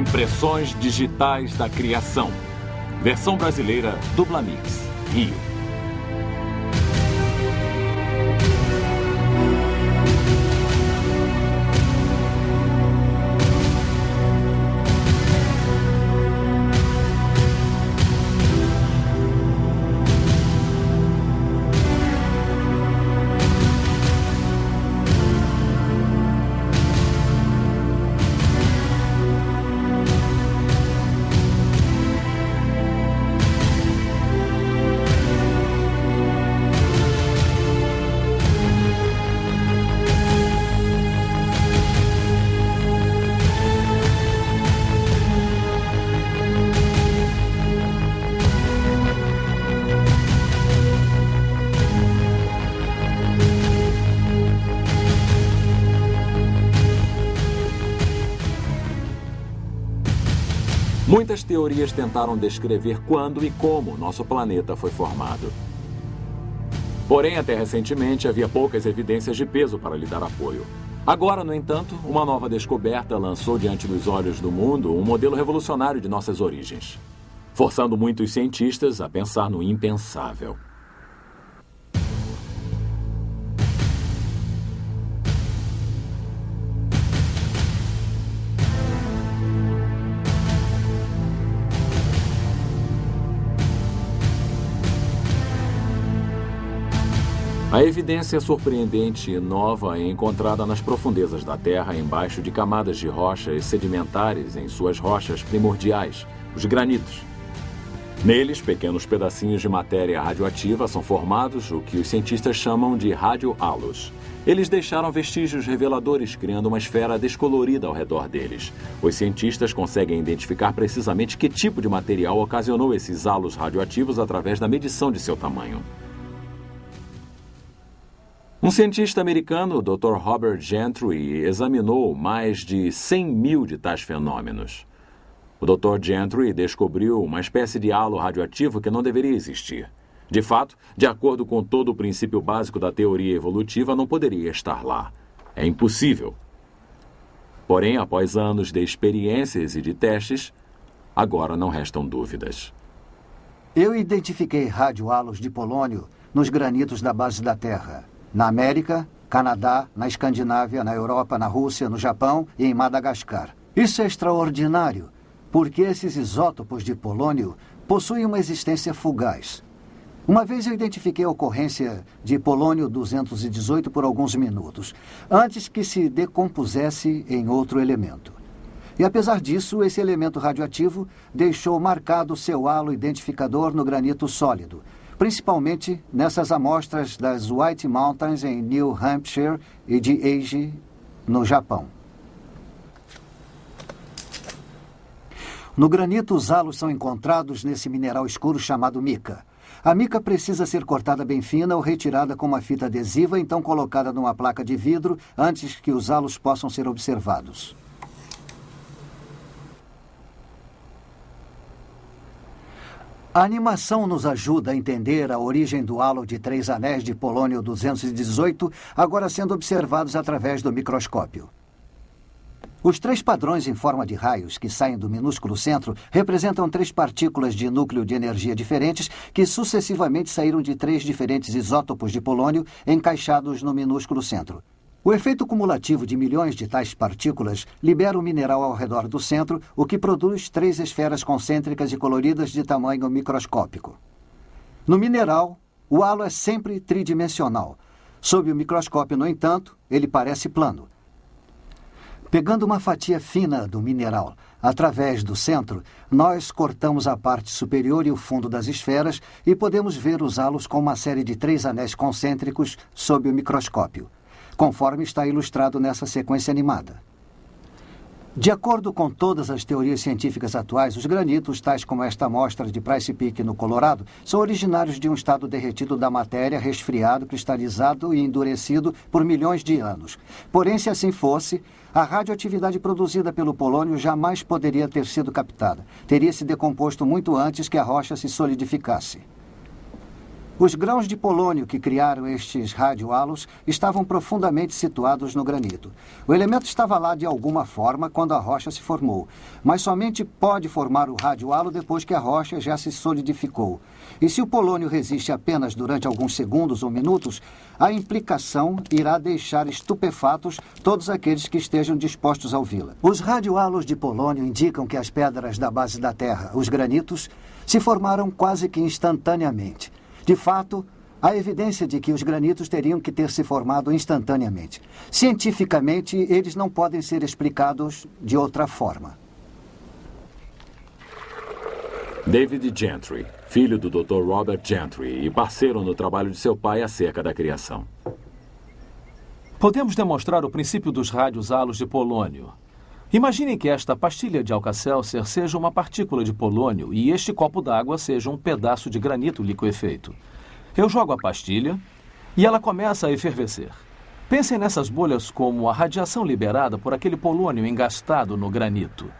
Impressões digitais da criação. Versão brasileira Dublamix, Rio. Muitas teorias tentaram descrever quando e como nosso planeta foi formado. Porém, até recentemente, havia poucas evidências de peso para lhe dar apoio. Agora, no entanto, uma nova descoberta lançou diante dos olhos do mundo um modelo revolucionário de nossas origens, forçando muitos cientistas a pensar no impensável. A evidência surpreendente e nova é encontrada nas profundezas da Terra, embaixo de camadas de rochas sedimentares em suas rochas primordiais, os granitos. Neles, pequenos pedacinhos de matéria radioativa são formados, o que os cientistas chamam de radiohalos. Eles deixaram vestígios reveladores, criando uma esfera descolorida ao redor deles. Os cientistas conseguem identificar precisamente que tipo de material ocasionou esses halos radioativos através da medição de seu tamanho. Um cientista americano, o Dr. Robert Gentry, examinou mais de 100 mil de tais fenômenos. O Dr. Gentry descobriu uma espécie de halo radioativo que não deveria existir. De fato, de acordo com todo o princípio básico da teoria evolutiva, não poderia estar lá. É impossível. Porém, após anos de experiências e de testes, agora não restam dúvidas. Eu identifiquei radiohalos de polônio nos granitos da base da Terra. Na América, Canadá, na Escandinávia, na Europa, na Rússia, no Japão e em Madagascar. Isso é extraordinário, porque esses isótopos de polônio possuem uma existência fugaz. Uma vez eu identifiquei a ocorrência de polônio 218 por alguns minutos, antes que se decompusesse em outro elemento. E apesar disso, esse elemento radioativo deixou marcado seu halo identificador no granito sólido, principalmente nessas amostras das White Mountains em New Hampshire e de Eiji, no Japão. No granito, os halos são encontrados nesse mineral escuro chamado mica. A mica precisa ser cortada bem fina ou retirada com uma fita adesiva, então colocada numa placa de vidro antes que os halos possam ser observados. A animação nos ajuda a entender a origem do halo de 3 anéis de polônio 218, agora sendo observados através do microscópio. Os 3 padrões em forma de raios que saem do minúsculo centro representam 3 partículas de núcleo de energia diferentes que sucessivamente saíram de 3 diferentes isótopos de polônio encaixados no minúsculo centro. O efeito cumulativo de milhões de tais partículas libera o mineral ao redor do centro, o que produz 3 esferas concêntricas e coloridas de tamanho microscópico. No mineral, o halo é sempre tridimensional. Sob o microscópio, no entanto, ele parece plano. Pegando uma fatia fina do mineral através do centro, nós cortamos a parte superior e o fundo das esferas e podemos ver os halos com uma série de 3 anéis concêntricos sob o microscópio, conforme está ilustrado nessa sequência animada. De acordo com todas as teorias científicas atuais, os granitos, tais como esta amostra de Price Peak no Colorado, são originários de um estado derretido da matéria, resfriado, cristalizado e endurecido por milhões de anos. Porém, se assim fosse, a radioatividade produzida pelo polônio jamais poderia ter sido captada. Teria se decomposto muito antes que a rocha se solidificasse. Os grãos de polônio que criaram estes radiohalos estavam profundamente situados no granito. O elemento estava lá de alguma forma quando a rocha se formou, mas somente pode formar o radiohalo depois que a rocha já se solidificou. E se o polônio resiste apenas durante alguns segundos ou minutos, a implicação irá deixar estupefatos todos aqueles que estejam dispostos a ouvi-la. Os radiohalos de polônio indicam que as pedras da base da Terra, os granitos, se formaram quase que instantaneamente. De fato, há evidência de que os granitos teriam que ter se formado instantaneamente. Cientificamente, eles não podem ser explicados de outra forma. David Gentry, filho do Dr. Robert Gentry e parceiro no trabalho de seu pai acerca da criação. Podemos demonstrar o princípio dos radiohalos de polônio. Imaginem que esta pastilha de Alka-Seltzer seja uma partícula de polônio e este copo d'água seja um pedaço de granito liquefeito. Eu jogo a pastilha e ela começa a efervescer. Pensem nessas bolhas como a radiação liberada por aquele polônio engastado no granito.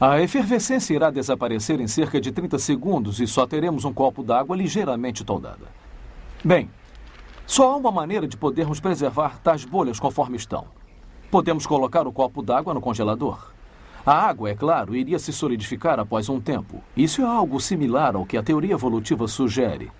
A efervescência irá desaparecer em cerca de 30 segundos e só teremos um copo d'água ligeiramente toldada. Bem, só há uma maneira de podermos preservar tais bolhas conforme estão. Podemos colocar o copo d'água no congelador. A água, é claro, iria se solidificar após um tempo. Isso é algo similar ao que a teoria evolutiva sugere,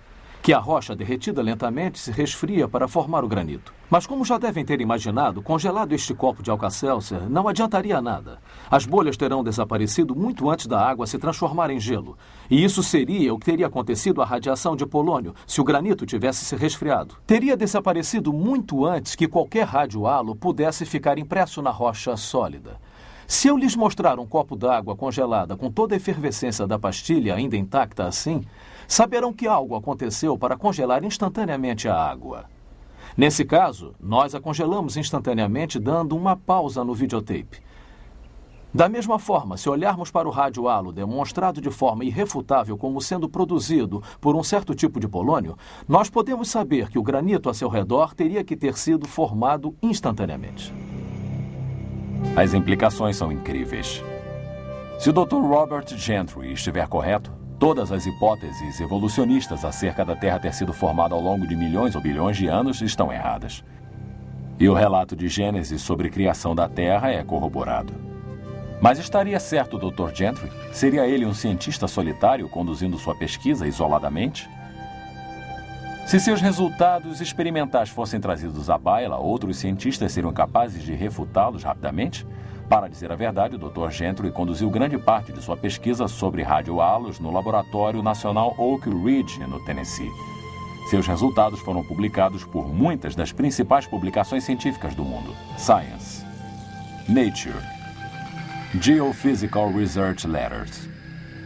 que a rocha derretida lentamente se resfria para formar o granito. Mas como já devem ter imaginado, congelado este copo de Alka-Seltzer não adiantaria nada. As bolhas terão desaparecido muito antes da água se transformar em gelo. E isso seria o que teria acontecido à radiação de polônio se o granito tivesse se resfriado. Teria desaparecido muito antes que qualquer radiohalo pudesse ficar impresso na rocha sólida. Se eu lhes mostrar um copo d'água congelada com toda a efervescência da pastilha ainda intacta assim, saberão que algo aconteceu para congelar instantaneamente a água. Nesse caso, nós a congelamos instantaneamente dando uma pausa no videotape. Da mesma forma, se olharmos para o radiohalo demonstrado de forma irrefutável como sendo produzido por um certo tipo de polônio, nós podemos saber que o granito a seu redor teria que ter sido formado instantaneamente. As implicações são incríveis. Se o Dr. Robert Gentry estiver correto, todas as hipóteses evolucionistas acerca da Terra ter sido formada ao longo de milhões ou bilhões de anos estão erradas. E o relato de Gênesis sobre a criação da Terra é corroborado. Mas estaria certo o Dr. Gentry? Seria ele um cientista solitário conduzindo sua pesquisa isoladamente? Se seus resultados experimentais fossem trazidos à baila, outros cientistas seriam capazes de refutá-los rapidamente? Para dizer a verdade, o Dr. Gentry conduziu grande parte de sua pesquisa sobre radiohalos no Laboratório Nacional Oak Ridge, no Tennessee. Seus resultados foram publicados por muitas das principais publicações científicas do mundo: Science, Nature, Geophysical Research Letters,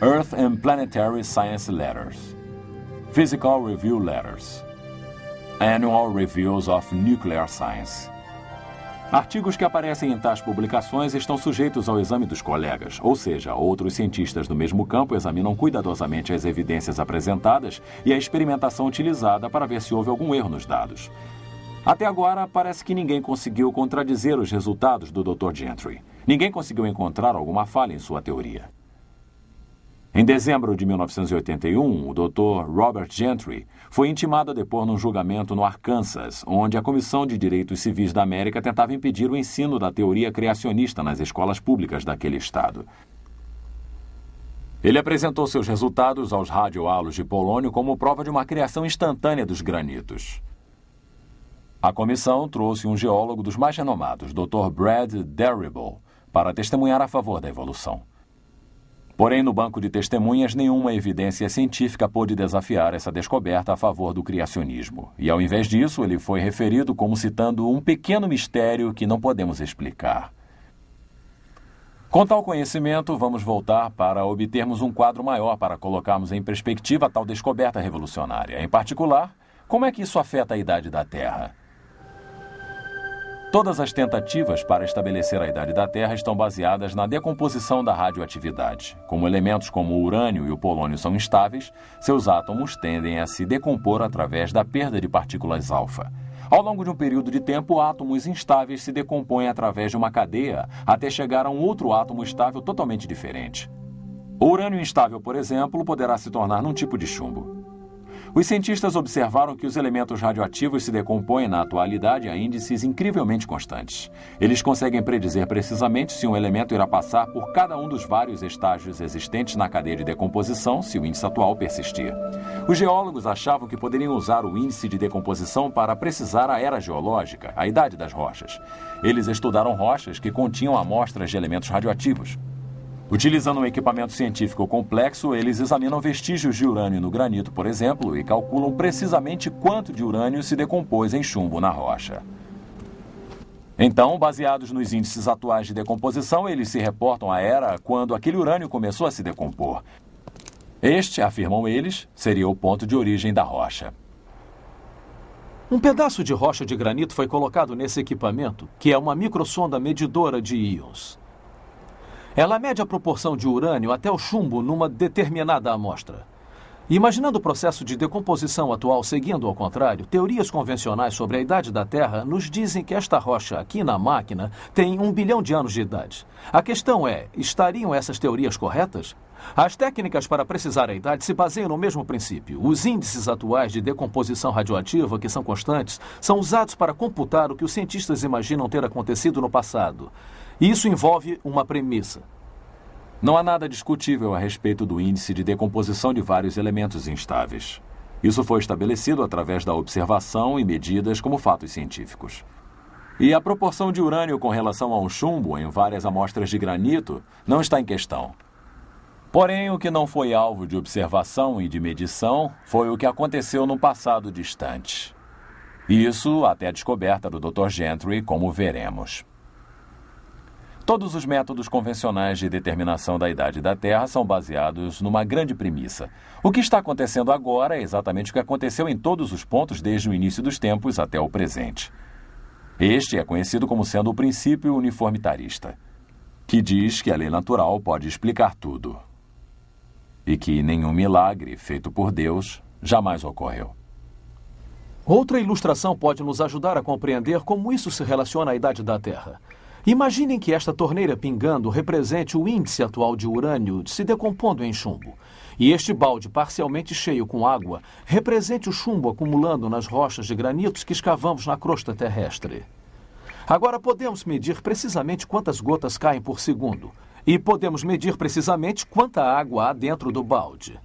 Earth and Planetary Science Letters, Physical Review Letters, Annual Reviews of Nuclear Science. Artigos que aparecem em tais publicações estão sujeitos ao exame dos colegas, ou seja, outros cientistas do mesmo campo examinam cuidadosamente as evidências apresentadas e a experimentação utilizada para ver se houve algum erro nos dados. Até agora, parece que ninguém conseguiu contradizer os resultados do Dr. Gentry. Ninguém conseguiu encontrar alguma falha em sua teoria. Em dezembro de 1981, o Dr. Robert Gentry foi intimado a depor num julgamento no Arkansas, onde a Comissão de Direitos Civis da América tentava impedir o ensino da teoria criacionista nas escolas públicas daquele estado. Ele apresentou seus resultados aos radiohalos de polônio como prova de uma criação instantânea dos granitos. A comissão trouxe um geólogo dos mais renomados, Dr. Brad Derribble, para testemunhar a favor da evolução. Porém, no banco de testemunhas, nenhuma evidência científica pôde desafiar essa descoberta a favor do criacionismo. E, ao invés disso, ele foi referido como citando um pequeno mistério que não podemos explicar. Com tal conhecimento, vamos voltar para obtermos um quadro maior para colocarmos em perspectiva tal descoberta revolucionária. Em particular, como é que isso afeta a idade da Terra? Todas as tentativas para estabelecer a idade da Terra estão baseadas na decomposição da radioatividade. Como elementos como o urânio e o polônio são instáveis, seus átomos tendem a se decompor através da perda de partículas alfa. Ao longo de um período de tempo, átomos instáveis se decompõem através de uma cadeia até chegar a um outro átomo estável totalmente diferente. O urânio instável, por exemplo, poderá se tornar num tipo de chumbo. Os cientistas observaram que os elementos radioativos se decompõem na atualidade a índices incrivelmente constantes. Eles conseguem predizer precisamente se um elemento irá passar por cada um dos vários estágios existentes na cadeia de decomposição se o índice atual persistir. Os geólogos achavam que poderiam usar o índice de decomposição para precisar a era geológica, a idade das rochas. Eles estudaram rochas que continham amostras de elementos radioativos. Utilizando um equipamento científico complexo, eles examinam vestígios de urânio no granito, por exemplo, e calculam precisamente quanto de urânio se decompôs em chumbo na rocha. Então, baseados nos índices atuais de decomposição, eles se reportam à era quando aquele urânio começou a se decompor. Este, afirmam eles, seria o ponto de origem da rocha. Um pedaço de rocha de granito foi colocado nesse equipamento, que é uma microsonda medidora de íons. Ela mede a proporção de urânio até o chumbo numa determinada amostra. Imaginando o processo de decomposição atual seguindo ao contrário, teorias convencionais sobre a idade da Terra nos dizem que esta rocha aqui na máquina tem 1 bilhão de anos de idade. A questão é, estariam essas teorias corretas? As técnicas para precisar a idade se baseiam no mesmo princípio. Os índices atuais de decomposição radioativa, que são constantes, são usados para computar o que os cientistas imaginam ter acontecido no passado. Isso envolve uma premissa. Não há nada discutível a respeito do índice de decomposição de vários elementos instáveis. Isso foi estabelecido através da observação e medidas como fatos científicos. E a proporção de urânio com relação ao chumbo em várias amostras de granito não está em questão. Porém, o que não foi alvo de observação e de medição foi o que aconteceu no passado distante. Isso até a descoberta do Dr. Gentry, como veremos. Todos os métodos convencionais de determinação da idade da Terra são baseados numa grande premissa. O que está acontecendo agora é exatamente o que aconteceu em todos os pontos desde o início dos tempos até o presente. Este é conhecido como sendo o princípio uniformitarista, que diz que a lei natural pode explicar tudo e que nenhum milagre feito por Deus jamais ocorreu. Outra ilustração pode nos ajudar a compreender como isso se relaciona à idade da Terra. Imaginem que esta torneira pingando represente o índice atual de urânio se decompondo em chumbo. E este balde parcialmente cheio com água represente o chumbo acumulando nas rochas de granitos que escavamos na crosta terrestre. Agora podemos medir precisamente quantas gotas caem por segundo. E podemos medir precisamente quanta água há dentro do balde.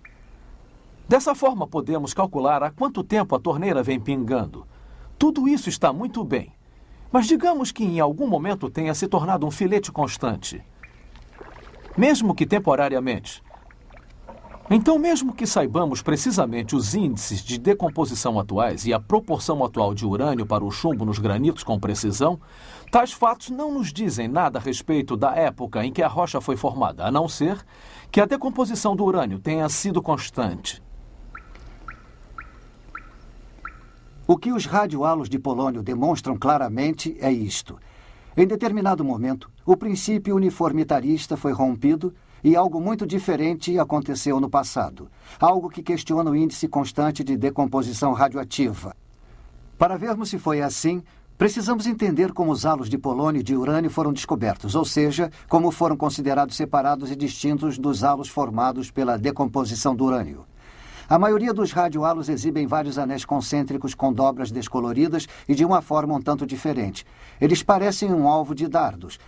Dessa forma podemos calcular há quanto tempo a torneira vem pingando. Tudo isso está muito bem. Mas digamos que em algum momento tenha se tornado um filete constante. Mesmo que temporariamente. Então, mesmo que saibamos precisamente os índices de decomposição atuais e a proporção atual de urânio para o chumbo nos granitos com precisão, tais fatos não nos dizem nada a respeito da época em que a rocha foi formada, a não ser que a decomposição do urânio tenha sido constante. O que os radiohalos de polônio demonstram claramente é isto. Em determinado momento, o princípio uniformitarista foi rompido e algo muito diferente aconteceu no passado. Algo que questiona o índice constante de decomposição radioativa. Para vermos se foi assim, precisamos entender como os halos de polônio e de urânio foram descobertos, ou seja, como foram considerados separados e distintos dos halos formados pela decomposição do urânio. A maioria dos radiohalos exibem vários anéis concêntricos com dobras descoloridas e de uma forma um tanto diferente. Eles parecem um alvo de dardos.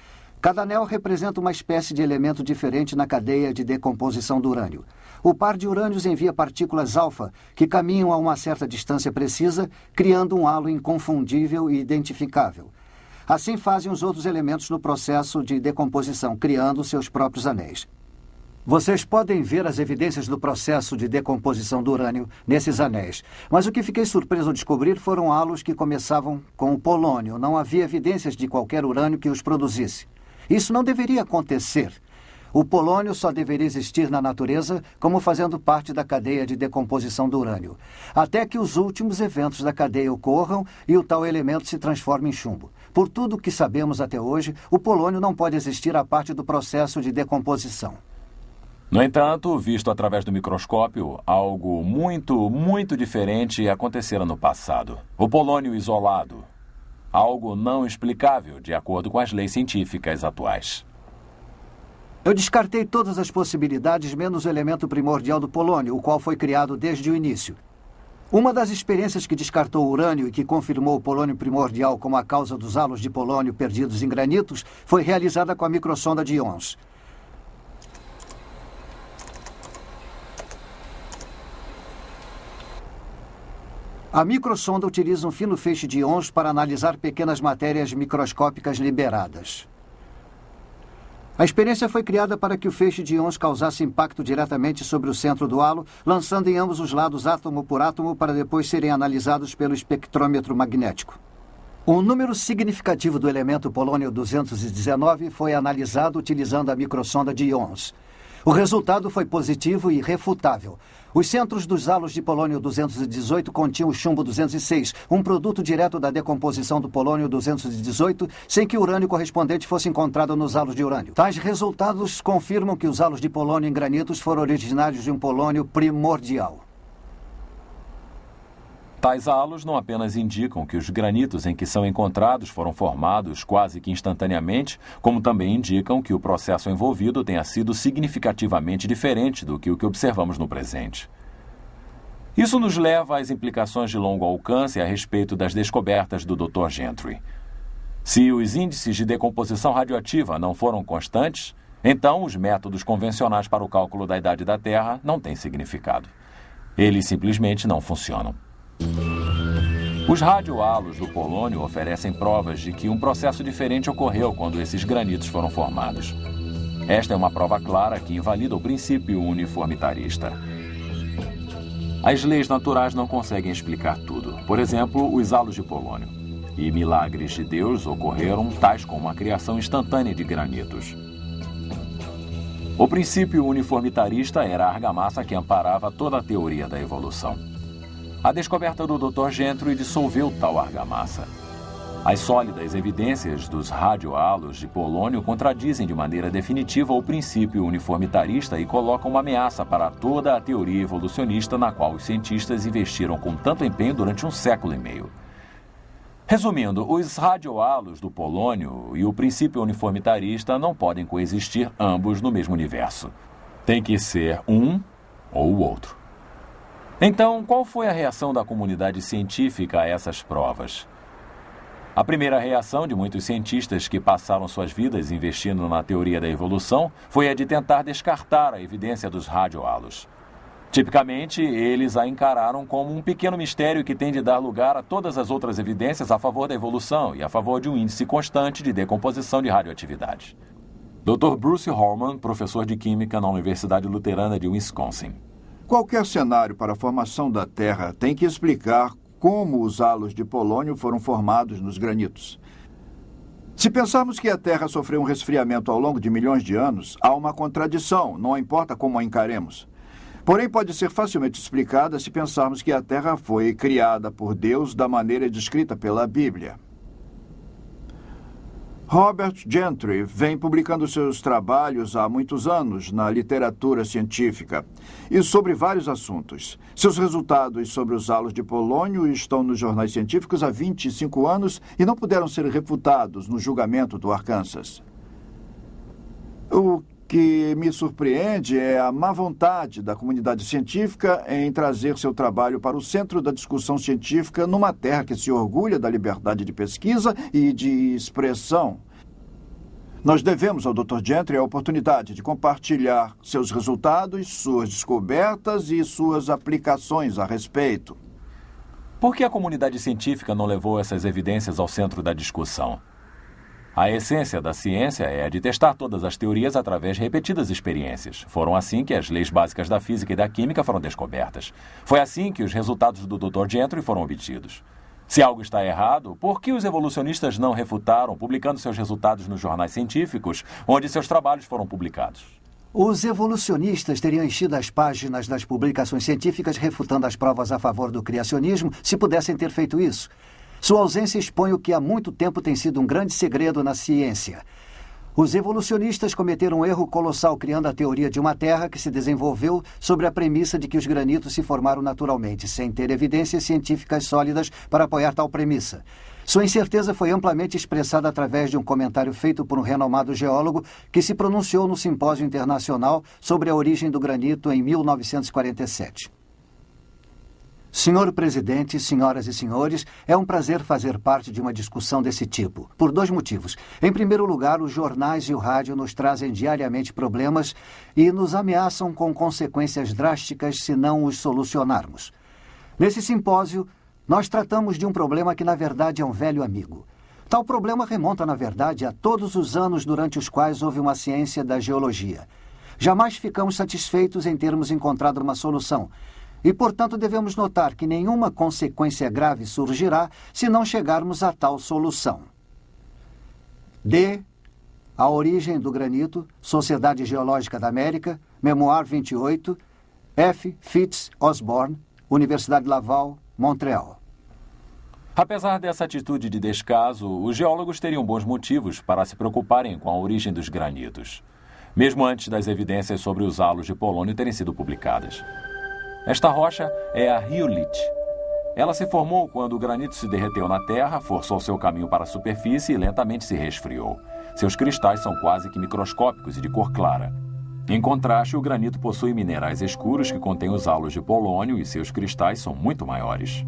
Cada anel representa uma espécie de elemento diferente na cadeia de decomposição do urânio. O par de urânios envia partículas alfa, que caminham a uma certa distância precisa, criando um halo inconfundível e identificável. Assim fazem os outros elementos no processo de decomposição, criando seus próprios anéis. Vocês podem ver as evidências do processo de decomposição do urânio nesses anéis. Mas o que fiquei surpreso ao descobrir foram halos que começavam com o polônio. Não havia evidências de qualquer urânio que os produzisse. Isso não deveria acontecer. O polônio só deveria existir na natureza como fazendo parte da cadeia de decomposição do urânio, até que os últimos eventos da cadeia ocorram e o tal elemento se transforme em chumbo. Por tudo o que sabemos até hoje, o polônio não pode existir a parte do processo de decomposição. No entanto, visto através do microscópio, algo muito diferente acontecera no passado. O polônio isolado. Algo não explicável, de acordo com as leis científicas atuais. Eu descartei todas as possibilidades, menos o elemento primordial do polônio, o qual foi criado desde o início. Uma das experiências que descartou o urânio e que confirmou o polônio primordial como a causa dos halos de polônio perdidos em granitos foi realizada com a microsonda de íons. A microsonda utiliza um fino feixe de íons para analisar pequenas matérias microscópicas liberadas. A experiência foi criada para que o feixe de íons causasse impacto diretamente sobre o centro do halo, lançando em ambos os lados átomo por átomo para depois serem analisados pelo espectrômetro magnético. Um número significativo do elemento polônio-219 foi analisado utilizando a microsonda de íons. O resultado foi positivo e irrefutável. Os centros dos halos de polônio-218 continham o chumbo-206, um produto direto da decomposição do polônio-218, sem que o urânio correspondente fosse encontrado nos halos de urânio. Tais resultados confirmam que os halos de polônio em granitos foram originários de um polônio primordial. Tais halos não apenas indicam que os granitos em que são encontrados foram formados quase que instantaneamente, como também indicam que o processo envolvido tenha sido significativamente diferente do que o que observamos no presente. Isso nos leva às implicações de longo alcance a respeito das descobertas do Dr. Gentry. Se os índices de decomposição radioativa não foram constantes, então os métodos convencionais para o cálculo da idade da Terra não têm significado. Eles simplesmente não funcionam. Os radiohalos do polônio oferecem provas de que um processo diferente ocorreu quando esses granitos foram formados. Esta é uma prova clara que invalida o princípio uniformitarista. As leis naturais não conseguem explicar tudo. Por exemplo, os halos de polônio. E milagres de Deus ocorreram, tais como a criação instantânea de granitos. O princípio uniformitarista era a argamassa que amparava toda a teoria da evolução. A descoberta do Dr. Gentry dissolveu tal argamassa. As sólidas evidências dos radiohalos de polônio contradizem de maneira definitiva o princípio uniformitarista e colocam uma ameaça para toda a teoria evolucionista na qual os cientistas investiram com tanto empenho durante um século e meio. Resumindo, os radiohalos do polônio e o princípio uniformitarista não podem coexistir ambos no mesmo universo. Tem que ser um ou o outro. Então, qual foi a reação da comunidade científica a essas provas? A primeira reação de muitos cientistas que passaram suas vidas investindo na teoria da evolução foi a de tentar descartar a evidência dos radiohalos. Tipicamente, eles a encararam como um pequeno mistério que tem de dar lugar a todas as outras evidências a favor da evolução e a favor de um índice constante de decomposição de radioatividade. Dr. Bruce Horman, professor de Química na Universidade Luterana de Wisconsin. Qualquer cenário para a formação da Terra tem que explicar como os halos de polônio foram formados nos granitos. Se pensarmos que a Terra sofreu um resfriamento ao longo de milhões de anos, há uma contradição, não importa como a encaremos. Porém, pode ser facilmente explicada se pensarmos que a Terra foi criada por Deus da maneira descrita pela Bíblia. Robert Gentry vem publicando seus trabalhos há muitos anos na literatura científica e sobre vários assuntos. Seus resultados sobre os halos de polônio estão nos jornais científicos há 25 anos e não puderam ser refutados no julgamento do Arkansas. O que me surpreende é a má vontade da comunidade científica em trazer seu trabalho para o centro da discussão científica numa terra que se orgulha da liberdade de pesquisa e de expressão. Nós devemos ao Dr. Gentry a oportunidade de compartilhar seus resultados, suas descobertas e suas aplicações a respeito. Por que a comunidade científica não levou essas evidências ao centro da discussão? A essência da ciência é a de testar todas as teorias através de repetidas experiências. Foram assim que as leis básicas da física e da química foram descobertas. Foi assim que os resultados do Dr. Gentry foram obtidos. Se algo está errado, por que os evolucionistas não refutaram, publicando seus resultados nos jornais científicos, onde seus trabalhos foram publicados? Os evolucionistas teriam enchido as páginas das publicações científicas refutando as provas a favor do criacionismo se pudessem ter feito isso. Sua ausência expõe o que há muito tempo tem sido um grande segredo na ciência. Os evolucionistas cometeram um erro colossal criando a teoria de uma Terra que se desenvolveu sobre a premissa de que os granitos se formaram naturalmente, sem ter evidências científicas sólidas para apoiar tal premissa. Sua incerteza foi amplamente expressada através de um comentário feito por um renomado geólogo que se pronunciou no Simpósio Internacional sobre a origem do granito em 1947. Senhor presidente, senhoras e senhores, é um prazer fazer parte de uma discussão desse tipo, por 2 motivos. Em primeiro lugar, os jornais e o rádio nos trazem diariamente problemas e nos ameaçam com consequências drásticas se não os solucionarmos. Nesse simpósio, nós tratamos de um problema que, na verdade, é um velho amigo. Tal problema remonta, na verdade, a todos os anos durante os quais houve uma ciência da geologia. Jamais ficamos satisfeitos em termos encontrado uma solução. E, portanto, devemos notar que nenhuma consequência grave surgirá se não chegarmos a tal solução. D. A origem do granito, Sociedade Geológica da América, Memoir 28, F. Fitz Osborne, Universidade Laval, Montreal. Apesar dessa atitude de descaso, os geólogos teriam bons motivos para se preocuparem com a origem dos granitos, mesmo antes das evidências sobre os halos de polônio terem sido publicadas. Esta rocha é a riolite. Ela se formou quando o granito se derreteu na terra, forçou seu caminho para a superfície e lentamente se resfriou. Seus cristais são quase que microscópicos e de cor clara. Em contraste, o granito possui minerais escuros que contêm os halos de polônio e seus cristais são muito maiores.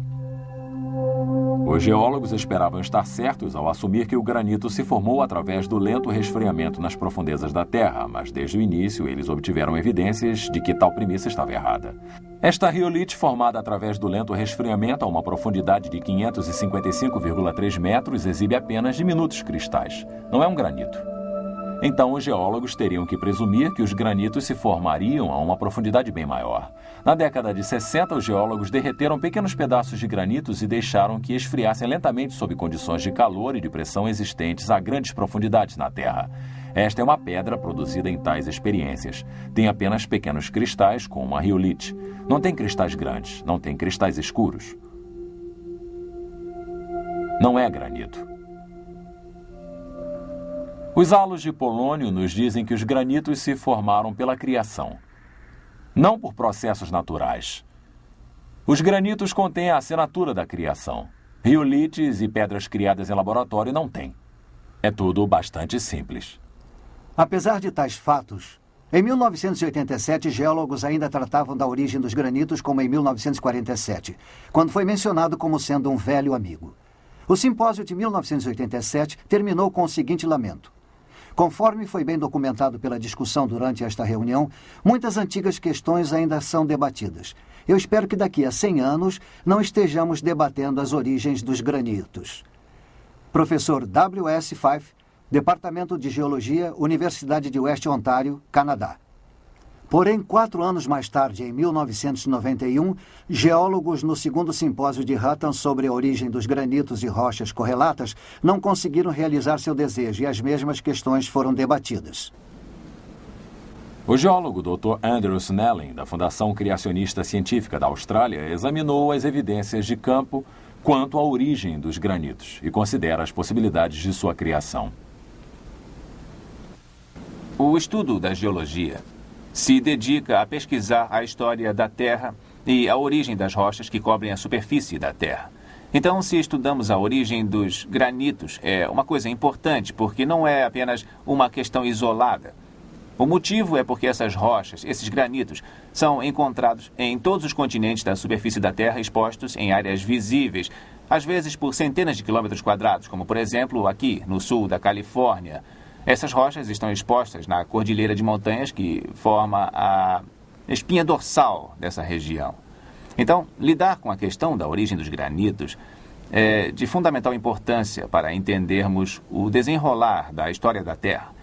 Os geólogos esperavam estar certos ao assumir que o granito se formou através do lento resfriamento nas profundezas da Terra, mas desde o início eles obtiveram evidências de que tal premissa estava errada. Esta riolite, formada através do lento resfriamento a uma profundidade de 555,3 metros, exibe apenas diminutos cristais. Não é um granito. Então, os geólogos teriam que presumir que os granitos se formariam a uma profundidade bem maior. Na década de 60, os geólogos derreteram pequenos pedaços de granitos e deixaram que esfriassem lentamente sob condições de calor e de pressão existentes a grandes profundidades na Terra. Esta é uma pedra produzida em tais experiências. Tem apenas pequenos cristais, como uma riolite. Não tem cristais grandes, não tem cristais escuros. Não é granito. Os halos de polônio nos dizem que os granitos se formaram pela criação, não por processos naturais. Os granitos contêm a assinatura da criação. Riolites e pedras criadas em laboratório não têm. É tudo bastante simples. Apesar de tais fatos, em 1987, geólogos ainda tratavam da origem dos granitos como em 1947, quando foi mencionado como sendo um velho amigo. O simpósio de 1987 terminou com o seguinte lamento. Conforme foi bem documentado pela discussão durante esta reunião, muitas antigas questões ainda são debatidas. Eu espero que daqui a 100 anos não estejamos debatendo as origens dos granitos. Professor W.S. Fife, Departamento de Geologia, Universidade de West Ontário, Canadá. Porém, 4 anos mais tarde, em 1991, geólogos no segundo simpósio de Hutton sobre a origem dos granitos e rochas correlatas não conseguiram realizar seu desejo e as mesmas questões foram debatidas. O geólogo Dr. Andrew Snelling, da Fundação Criacionista Científica da Austrália, examinou as evidências de campo quanto à origem dos granitos e considera as possibilidades de sua criação. O estudo da geologia se dedica a pesquisar a história da Terra e a origem das rochas que cobrem a superfície da Terra. Então, se estudamos a origem dos granitos, é uma coisa importante, porque não é apenas uma questão isolada. O motivo é porque essas rochas, esses granitos, são encontrados em todos os continentes da superfície da Terra, expostos em áreas visíveis, às vezes por centenas de quilômetros quadrados, como, por exemplo, aqui no sul da Califórnia. Essas rochas estão expostas na cordilheira de montanhas que forma a espinha dorsal dessa região. Então, lidar com a questão da origem dos granitos é de fundamental importância para entendermos o desenrolar da história da Terra.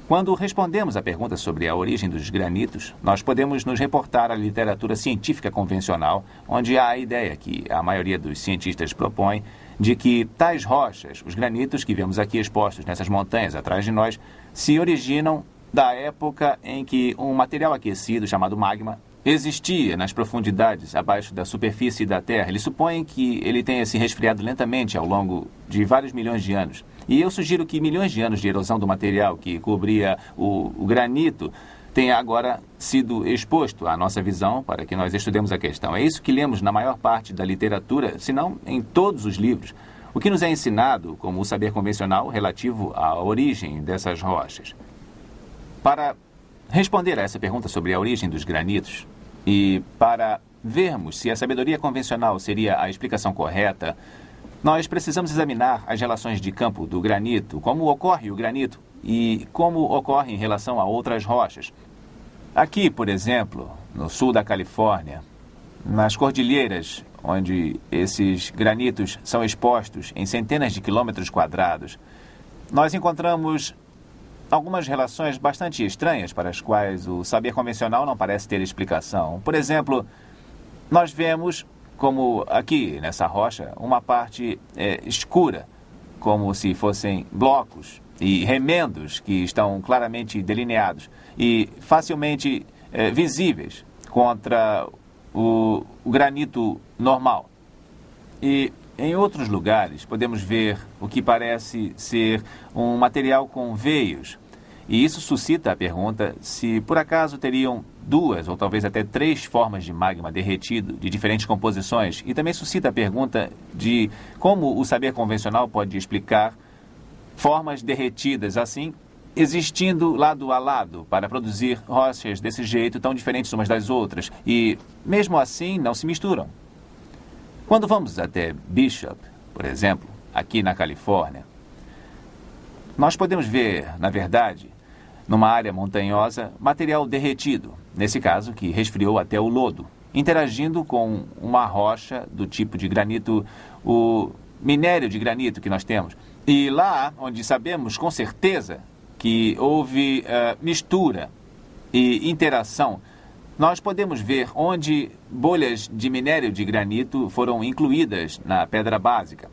Quando respondemos à pergunta sobre a origem dos granitos, nós podemos nos reportar à literatura científica convencional, onde há a ideia que a maioria dos cientistas propõe de que tais rochas, os granitos que vemos aqui expostos nessas montanhas atrás de nós, se originam da época em que um material aquecido chamado magma existia nas profundidades abaixo da superfície da Terra. Eles supõem que ele tenha se resfriado lentamente ao longo de vários milhões de anos. E eu sugiro que milhões de anos de erosão do material que cobria o granito tenha agora sido exposto à nossa visão para que nós estudemos a questão. É isso que lemos na maior parte da literatura, se não em todos os livros. O que nos é ensinado como o saber convencional relativo à origem dessas rochas. Para responder a essa pergunta sobre a origem dos granitos E para vermos se a sabedoria convencional seria a explicação correta, nós precisamos examinar as relações de campo do granito, como ocorre o granito e como ocorre em relação a outras rochas. Aqui, por exemplo, no sul da Califórnia, nas cordilheiras, onde esses granitos são expostos em centenas de quilômetros quadrados, nós encontramos algumas relações bastante estranhas para as quais o saber convencional não parece ter explicação. Por exemplo, nós vemos, como aqui nessa rocha, uma parte escura, como se fossem blocos e remendos que estão claramente delineados e facilmente visíveis contra o granito normal. E em outros lugares podemos ver o que parece ser um material com veios. E isso suscita a pergunta se por acaso teriam 2 ou talvez até 3 formas de magma derretido de diferentes composições. E também suscita a pergunta de como o saber convencional pode explicar formas derretidas assim, existindo lado a lado para produzir rochas desse jeito tão diferentes umas das outras. E mesmo assim não se misturam. Quando vamos até Bishop, por exemplo, aqui na Califórnia, nós podemos ver, na verdade, numa área montanhosa, material derretido, nesse caso que resfriou até o lodo, interagindo com uma rocha do tipo de granito, o minério de granito que nós temos. E lá onde sabemos com certeza que houve mistura e interação, nós podemos ver onde bolhas de minério de granito foram incluídas na pedra básica.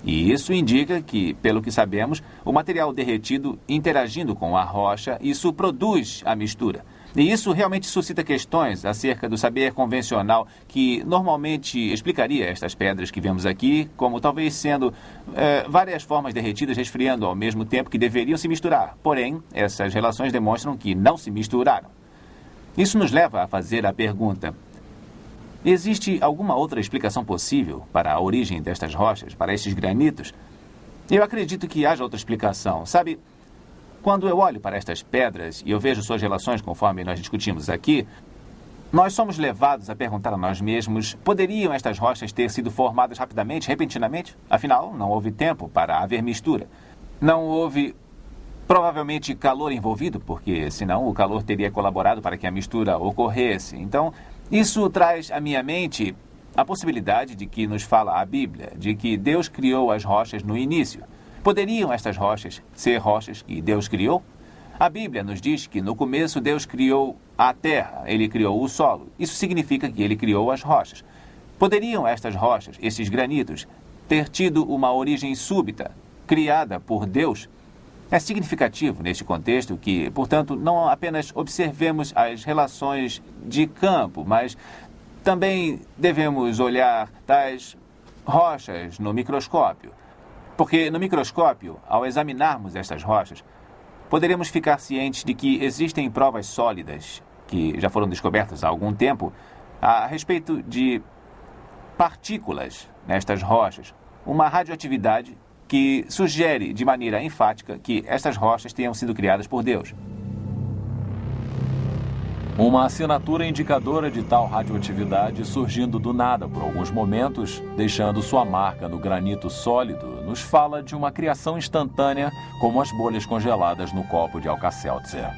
E isso indica que, pelo que sabemos, o material derretido interagindo com a rocha, isso produz a mistura. E isso realmente suscita questões acerca do saber convencional que normalmente explicaria estas pedras que vemos aqui como talvez sendo várias formas derretidas resfriando ao mesmo tempo que deveriam se misturar. Porém, essas relações demonstram que não se misturaram. Isso nos leva a fazer a pergunta: existe alguma outra explicação possível para a origem destas rochas, para estes granitos? Eu acredito que haja outra explicação. Sabe, quando eu olho para estas pedras e eu vejo suas relações conforme nós discutimos aqui, nós somos levados a perguntar a nós mesmos: poderiam estas rochas ter sido formadas rapidamente, repentinamente? Afinal, não houve tempo para haver mistura. Não houve provavelmente calor envolvido, porque senão o calor teria colaborado para que a mistura ocorresse. Então, isso traz à minha mente a possibilidade de que nos fala a Bíblia, de que Deus criou as rochas no início. Poderiam estas rochas ser rochas que Deus criou? A Bíblia nos diz que no começo Deus criou a terra, Ele criou o solo. Isso significa que Ele criou as rochas. Poderiam estas rochas, esses granitos, ter tido uma origem súbita, criada por Deus? É significativo neste contexto que, portanto, não apenas observemos as relações de campo, mas também devemos olhar tais rochas no microscópio. Porque no microscópio, ao examinarmos estas rochas, poderemos ficar cientes de que existem provas sólidas, que já foram descobertas há algum tempo, a respeito de partículas nestas rochas, uma radioatividade que sugere de maneira enfática que estas rochas tenham sido criadas por Deus. Uma assinatura indicadora de tal radioatividade surgindo do nada por alguns momentos, deixando sua marca no granito sólido, nos fala de uma criação instantânea como as bolhas congeladas no copo de Alka-Seltzer.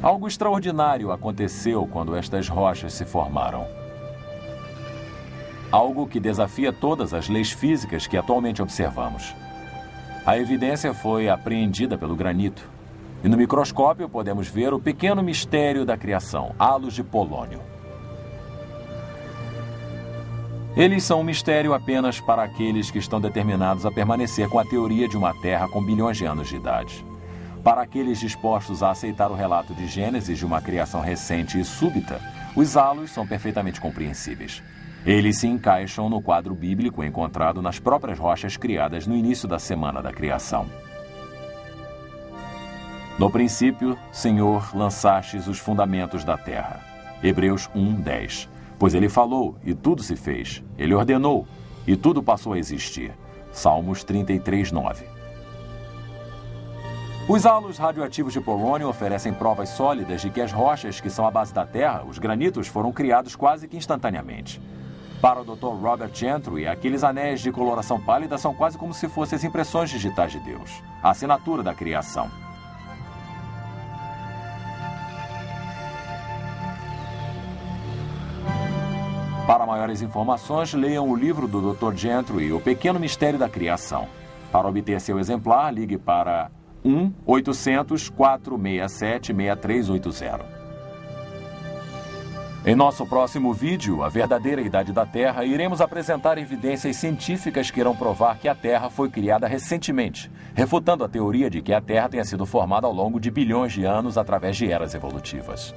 Algo extraordinário aconteceu quando estas rochas se formaram. Algo que desafia todas as leis físicas que atualmente observamos. A evidência foi apreendida pelo granito. E no microscópio podemos ver o pequeno mistério da criação, halos de polônio. Eles são um mistério apenas para aqueles que estão determinados a permanecer com a teoria de uma Terra com bilhões de anos de idade. Para aqueles dispostos a aceitar o relato de Gênesis de uma criação recente e súbita, os halos são perfeitamente compreensíveis. Eles se encaixam no quadro bíblico encontrado nas próprias rochas criadas no início da semana da criação. No princípio, Senhor, lançastes os fundamentos da terra. Hebreus 1:10. Pois ele falou, e tudo se fez. Ele ordenou, e tudo passou a existir. Salmos 33:9. Os halos radioativos de polônio oferecem provas sólidas de que as rochas que são a base da Terra, os granitos, foram criados quase que instantaneamente. Para o Dr. Robert Gentry, aqueles anéis de coloração pálida são quase como se fossem as impressões digitais de Deus, a assinatura da criação. Para maiores informações, leiam o livro do Dr. Gentry, O Pequeno Mistério da Criação. Para obter seu exemplar, ligue para 1-800-467-6380. Em nosso próximo vídeo, A Verdadeira Idade da Terra, iremos apresentar evidências científicas que irão provar que a Terra foi criada recentemente, refutando a teoria de que a Terra tenha sido formada ao longo de bilhões de anos através de eras evolutivas.